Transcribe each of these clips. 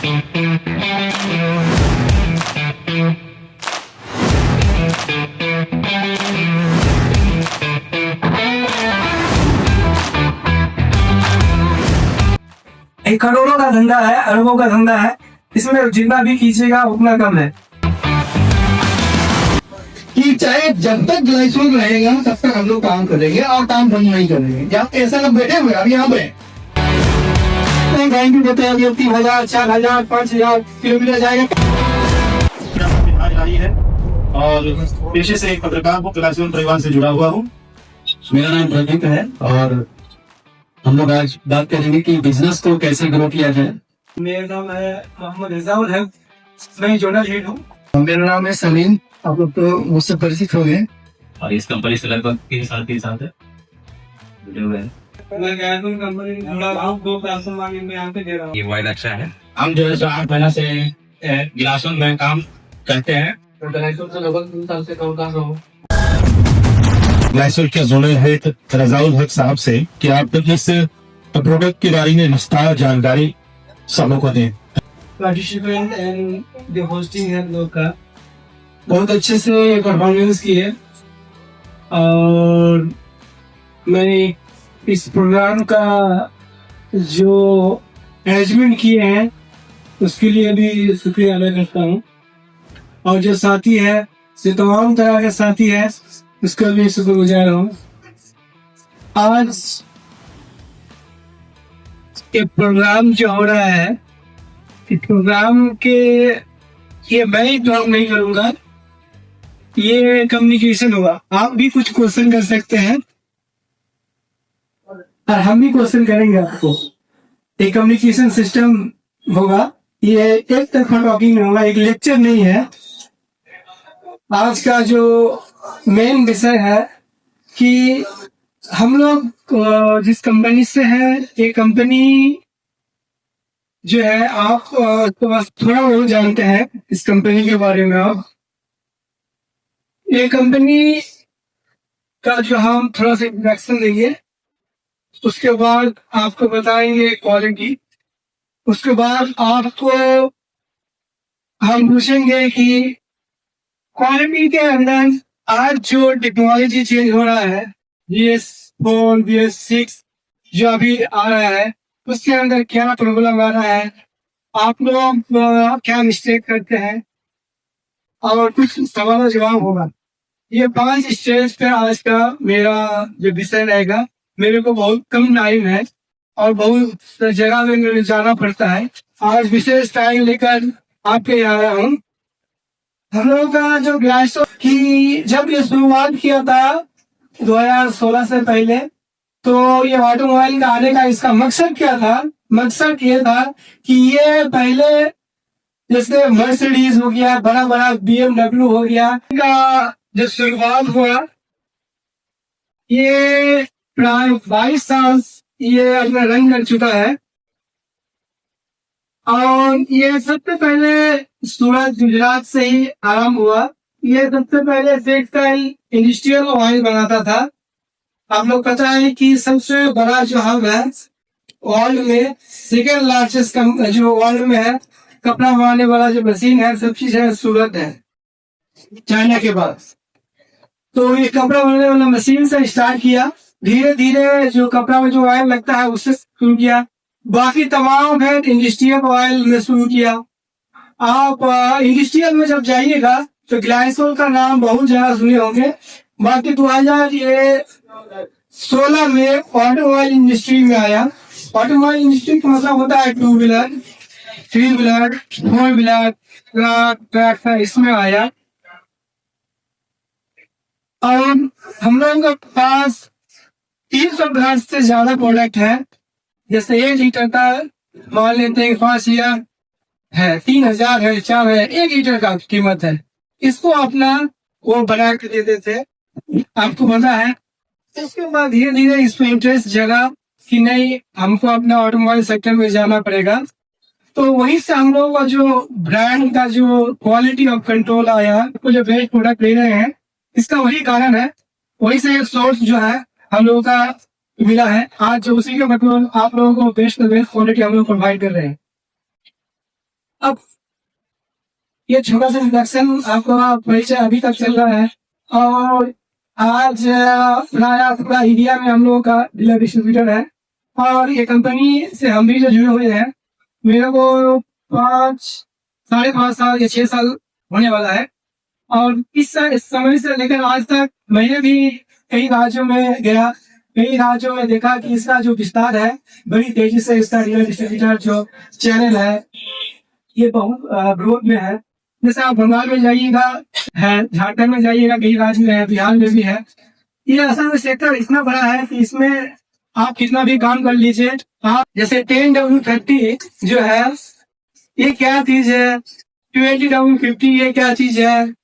एक करोड़ों का धंधा है, अरबों का धंधा है। इसमें जितना भी कीजिएगा उतना कम है कि चाहे जब तक ग्लाइसोल रहेगा तब तक हम लोग काम करेंगे और काम बंद नहीं करेंगे। जहाँ ऐसा लोग बैठे हुए अभी यहाँ पे गारंटी देते हैं कि 3,000 4,000 5,000 किलोमीटर जाएगा। है और पेशे से एक पत्रकार हूँ, ग्लाइसोल परिवार से जुड़ा हुआ हूँ। मेरा नाम प्रदीप है और हम लोग आज बात करेंगे कि बिजनेस को कैसे ग्रो किया जाए। मेरा नाम है मोहम्मद रिजाउल है, मैं जोनल हेड हूँ। मेरा नाम है सलीम, आप लोग तो मुझसे परिचित हो गए और इस कंपनी से लगभग 3 साल के साथ है जुड़े हुए हैं। मैं गैसोल कंपनी में जुड़ा हूँ, 2 ट्रांसफार्मर में यहाँ पे दे रहा हूँ। ये वाइड अच्छा है। हम जो है 8 महीना से ग्लाइसोल में काम करते हैं। तो ग्लाइसोल से लगभग 3 साल से काम कर रहा हूँ। ग्लाइसोल के जोनल हेड रजाउल हक साहब से कि आप इस प्रोडक्ट के बारे में विस्तार जानकारी सबों को दें। पार्टिसिपेंट एंड द होस्टिंग है लोग का बहुत अच्छे से परफॉर्मेंस की है और मैंने इस प्रोग्राम का जो अरेंजमेंट किए हैं उसके लिए भी शुक्रिया अदा करता हूँ और जो साथी है जो तमाम तरह के साथी है उसका भी शुक्रगुजार हूँ। आज ये प्रोग्राम जो हो रहा है इस प्रोग्राम के ये मैं ही काम नहीं करूँगा, ये कम्युनिकेशन होगा। आप भी कुछ क्वेश्चन कर सकते हैं और हम भी क्वेश्चन करेंगे आपको। एक कम्युनिकेशन सिस्टम होगा, ये एक तरफा टॉकिंग नहीं होगा, एक लेक्चर नहीं है। आज का जो मेन विषय है कि हम लोग जिस कंपनी से है, ये कंपनी जो है आप तो बस थोड़ा बहुत जानते हैं इस कंपनी के बारे में। आप ये कंपनी का जो हम थोड़ा सा इंट्रोडक्शन देंगे, उसके बाद आपको बताएंगे क्वालिटी, उसके बाद आपको हम पूछेंगे कि क्वालिटी के अंदर आज जो टेक्नोलॉजी चेंज हो रहा है, BS4 BS6 जो अभी आ रहा है, उसके अंदर क्या प्रॉब्लम आ रहा है, आप लोग क्या मिस्टेक करते हैं और कुछ सवाल जवाब होगा। ये 5 स्टेज पे आज का मेरा जो विषय रहेगा। मेरे को बहुत कम टाइम है और बहुत जगह में मुझे जाना पड़ता है। आज विशेष टाइम लेकर आपके यहाँ आया हूँ। हम लोग का जो ग्लाइसोल की जब ये शुरुआत किया था 2016 से पहले, तो ये ऑटोमोबाइल का आने का इसका मकसद क्या था? मकसद ये था कि ये पहले जैसे मर्सिडीज हो गया, बड़ा बड़ा BMW हो गया, इनका जो शुरुआत हुआ ये प्राय 22 साल ये अपना रंग कर चुका है और ये सबसे पहले सूरत गुजरात से ही आरंभ हुआ। ये सबसे पहले टेक्सटाइल इंडस्ट्रियल ऑयल बनाता था। आप लोग पता है कि सबसे बड़ा जो हब है वर्ल्ड में, सेकेंड लार्जेस्ट जो वर्ल्ड में है कपड़ा बनाने वाला जो मशीन है, सब चीज है सूरत है चाइना के बाद। तो ये कपड़ा बनाने वाला मशीन से स्टार्ट किया, धीरे धीरे जो कपड़ा में जो ऑयल लगता है उससे शुरू किया, बाकी तमाम है इंडस्ट्रियल ऑयल में शुरू किया। आप इंडस्ट्रियल में जब जाइएगा तो ग्लाइसोल का नाम बहुत ज्यादा सुने होंगे। बाकी 2016 में ऑटोमोबाइल इंडस्ट्री में आया। ऑटोमोबाइल इंडस्ट्री का मतलब होता है 2 व्हीलर 3 व्हीलर 4 व्हीलर ट्रक इसमें आया। और हम लोगों के पास 300 ब्रांड से ज्यादा प्रोडक्ट है। जैसे 1 लीटर का मान लेते हैं 5,000 है, 3,000 है, 4 है, 1 लीटर का कीमत है। इसको अपना वो बना के देते थे, आपको पता है। इसके बाद धीरे धीरे इसमें इंटरेस्ट जगा कि नहीं हमको अपना ऑटोमोबाइल सेक्टर में जाना पड़ेगा। तो वहीं से हम लोगों का जो ब्रांड का जो क्वालिटी ऑफ कंट्रोल आया, तो जो बेस्ट प्रोडक्ट ले रहे हैं इसका वही कारण है, वही से सोर्स जो है हम लोगों का मिला है। आज जो उसी के मतलब आप लोगों को बेस्ट क्वालिटी हम लोग प्रोवाइड कर रहे हैं। अब ये छोटा सा इंट्रोडक्शन आपका परिचय अभी तक चल रहा है, और आज राया पूरा इंडिया में हम लोगों का डीलर डिस्ट्रीब्यूटर है, और ये कंपनी से हम भी जो जुड़े हुए हैं, मेरे को 5.5 साल या 6 साल होने वाला है। और इस समय से लेकर आज तक मैंने भी कई राज्यों में गया, कई राज्यों में देखा कि इसका जो विस्तार है बड़ी तेजी से, इसका डीलर डिस्ट्रीब्यूटर जो चैनल है ये बहुत ग्रोथ में है। जैसे आप बंगाल में जाइएगा है, झारखंड में जाइएगा, कई राज्य में है, बिहार में भी है। ये असल में सेक्टर इतना बड़ा है कि इसमें आप कितना भी काम कर लीजिए, आप जैसे 10W30 जो है ये क्या चीज है, 20W50 ये क्या चीज है,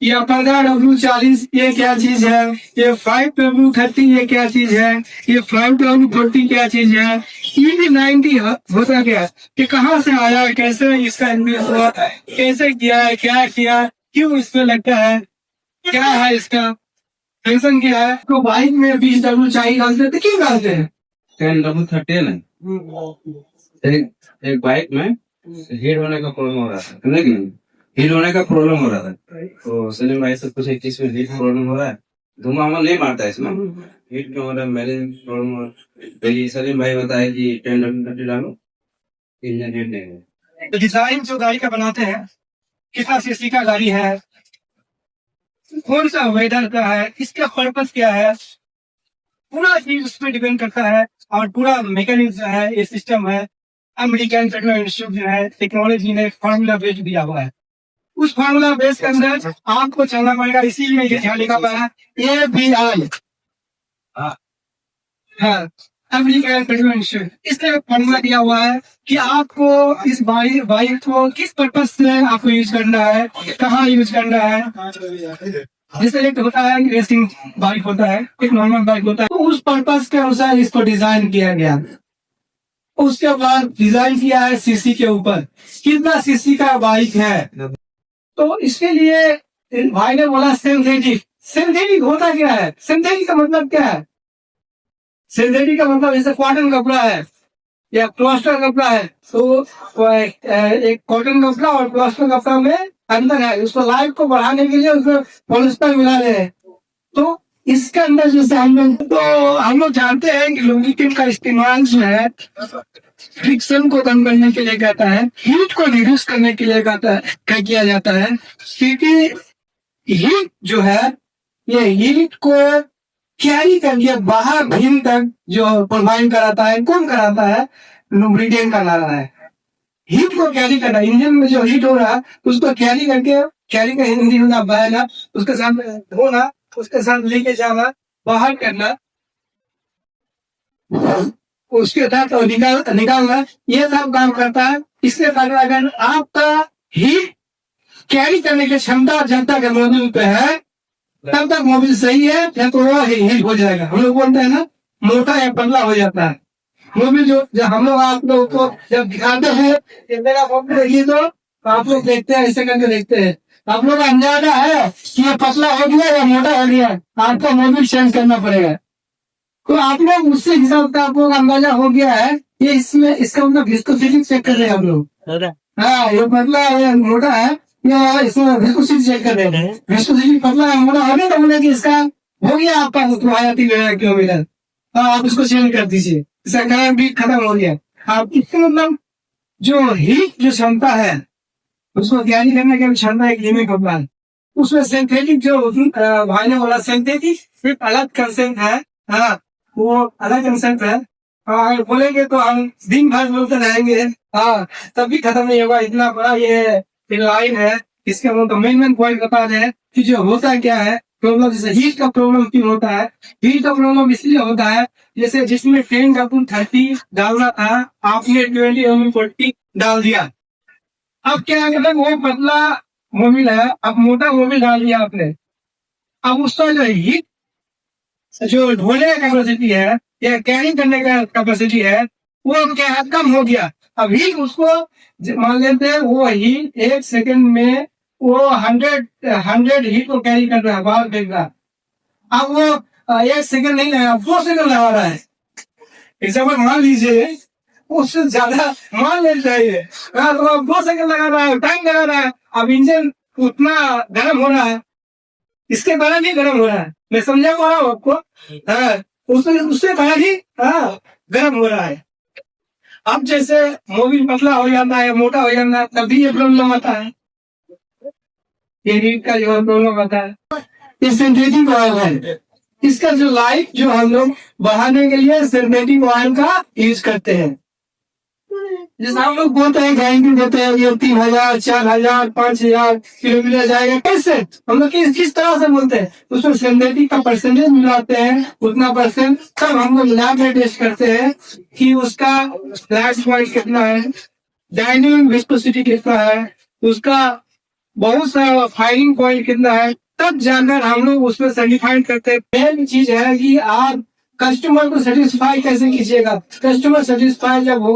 या 15W40 ये क्या चीज है, ये 5W30 ये क्या चीज है, ये 5W40 क्या चीज है, ये 90 होता क्या, कि कहाँ से आया, कैसे इसका इन्वेस्ट हुआ, कैसे किया है, क्या किया, क्यों इसमें लगता है, क्या है इसका टेंशन, क्या है। तो बाइक में 20W चाहिए डालते तो क्यों डालते हैं? 10W30 है ना, एक बाइक में हीट होने का प्रॉब्लम हो रहा था, समझे कि नहीं? हीट होने का प्रॉब्लम हो रहा था, तो सलीम भाई से पूछा कि इसमें हीट प्रॉब्लम हो रहा है, धुआं हमें नहीं मारता है इसमें, हीट क्यों हो रहा है, मैंने प्रॉब्लम हो रहा है। तो ये सलीम भाई बताया कि 10W30 डालो, इंजन हीट नहीं है। तो डिजाइन जो गाड़ी का बनाते हैं, कितना सीसी का गाड़ी है, कौन सा वेदर का है, इसका पर्पस क्या है, पूरा चीज उस पर डिपेंड करता है। और पूरा मैकेनिज्म जो है, ये सिस्टम है, अमेरिकन फेडरल इंस्टीट्यूट जो है टेक्नोलॉजी ने फार्मूला बेस दिया हुआ है। उस फार्मूला बेस के अंदर आपको चलना पड़ेगा, इसीलिए ये ध्यान लिखा हुआ है ABI, हाँ, अमेरिकन फेडरल इंस्टीट्यूट। इसने फार्मूला दिया हुआ है कि आपको इस बाइक को किस पर्पज से आपको यूज करना है, कहाँ यूज करना है। जैसे एक होता है रेसिंग बाइक होता है, एक नॉर्मल बाइक होता है, तो उस पर्पज के अनुसार इसको डिजाइन किया गया। उसके बाद डिजाइन किया है सीसी के ऊपर, कितना सीसी का बाइक है। तो इसके लिए भाई ने बोला सिंथेटिक। सिंथेटिक होता क्या है, सिंथेटिक का मतलब क्या है? सिंथेटिक का मतलब जैसे कॉटन कपड़ा है या प्लास्टर कपड़ा है, तो एक कॉटन कपड़ा और प्लास्टर कपड़ा में अंदर है, उसको लाइफ को बढ़ाने के लिए उसमें पॉलिस्टर मिला रहे हैं। तो इसके अंदर जैसे हम लोग जानते हैं कि लुब्रिकेंट का इस्तेमाल जो है फ्रिक्शन को कम करने के लिए कहता है, हीट को रिड्यूस करने के लिए कहता है, किया जाता है। क्योंकि हीट जो है, ये हीट को कैरी करके बाहर भीन तक जो प्रोवाइड कराता है, कौन कराता है? लुब्रिकेंट का नारा है। हीट को कैरी करना, इंजन में जो हीट हो रहा है उसको कैरी करके, कैरी का हिंदी होना बहना, उसके साथ धोना, उसके साथ लेके जाना, बाहर करना, उसके साथ निकालना, ये सब काम करता है। इसके कारण अगर आपका हीट कैरी करने की क्षमता जब तक मोबिल पे है तब तक मोबिल सही है, या तो वो हीट हो जाएगा। हम लोग बोलते हैं ना, मोटा या पतला हो जाता है मोबिल। जो हम लोग आप लोग को जब दिखाते हैं ये मेरा मोबिल देखिए, तो आप लोग देखते हैं, ऐसे करके देखते हैं, आप लोग अंदाजा है कि ये पतला हो गया या मोटा हो गया, आपको मोबिल चेंज करना पड़ेगा। तो आप लोग उससे हिसाब का आप लोग अंदाजा हो गया है, ये इसमें इसका मतलब विस्कोसिटी चेक कर रहे हैं हम लोग। हाँ, ये पतला है मोटा है, या इसमें विस्कोसिटी चेक कर रहे हैं। विस्कोसिटी पतला है मोटा होने तो बोले कि इसका हो गया आपका किलोमीटर, आप इसको चेंज कर दीजिए, इसका कारण भी खत्म हो गया। आप इसका मतलब जो हीट जो क्षमता है उसको कैरी करने की क्षमता एक लिमिट होता है। उसमें सिंथेटिक जो भाई ने बोला, सिंथेटिक सिर्फ अलग कंसेप्ट है, हाँ, वो अलग कंसेप्ट है। और बोलेंगे तो हम दिन भर बोलते रहेंगे, हाँ, तभी खत्म नहीं होगा। इतना बड़ा ये लाइन है, इसके मेन पॉइंट बता रहे हैं कि जो होता क्या है प्रॉब्लम। जैसे हीट का प्रॉब्लम क्यों होता है? हीट का प्रॉब्लम इसलिए होता है, जैसे जिसमें 10W30 डालना था, आपने 20W40 डाल दिया। अब क्या है, वो पतला मोबिल है, अब मोटा मोबिल डाल दिया आपने। अब उसका जो हीट जो ढोने का कैपेसिटी है या कैरी करने का कैपेसिटी है, वो क्या है, कम हो गया। अब हीट उसको मान लेते हैं, वो हीट 1 सेकंड में वो 100 हीट को कैरी कर रहा है, बाहर फेंक रहा है। अब वो 1 सेकंड नहीं लगा, 4 सेकंड लगा रहा है। एग्जाम्पल मान लीजिए उससे ज्यादा मान लेना चाहिए। तो अब 2 सेकंड लगा रहा है, टाइम लगा रहा है, अब इंजन उतना गर्म हो रहा है, इसके कारण ही गर्म हो रहा है। मैं समझा पा रहा हूँ आपको। हाँ, उससे कारण ही गर्म हो रहा है। अब जैसे मोबिल पतला हो जाता है, मोटा हो जाता है, तभी ये प्रॉब्लम आता है, ये हीट का जो प्रॉब्लम आता है। ये सिंथेटिक ऑयल है, इसका जो लाइफ जो हम लोग बढ़ाने के लिए सिंथेटिक ऑयल का यूज करते हैं। जैसे हम लोग बोलते हैं गारंटी देते हैं ये 3000, 4000, 5000 किलोमीटर जाएगा, कैसे हम लोग किस तरह से बोलते हैं? उसमें सिंथेटिक का परसेंटेज मिलाते हैं, उतना परसेंट, तब हम लोग लैब में टेस्ट करते हैं कि उसका फ्लैश पॉइंट कितना है, डायनेमिक विस्कोसिटी कितना है, उसका बहुत सारा फायरिंग पॉइंट कितना है, तब जाकर हम लोग उसमें सर्टिफाइड करते हैं। पहली चीज है कि आप कस्टमर को सेटिस्फाई कैसे कीजिएगा। कस्टमर सेटिस्फाई जब हो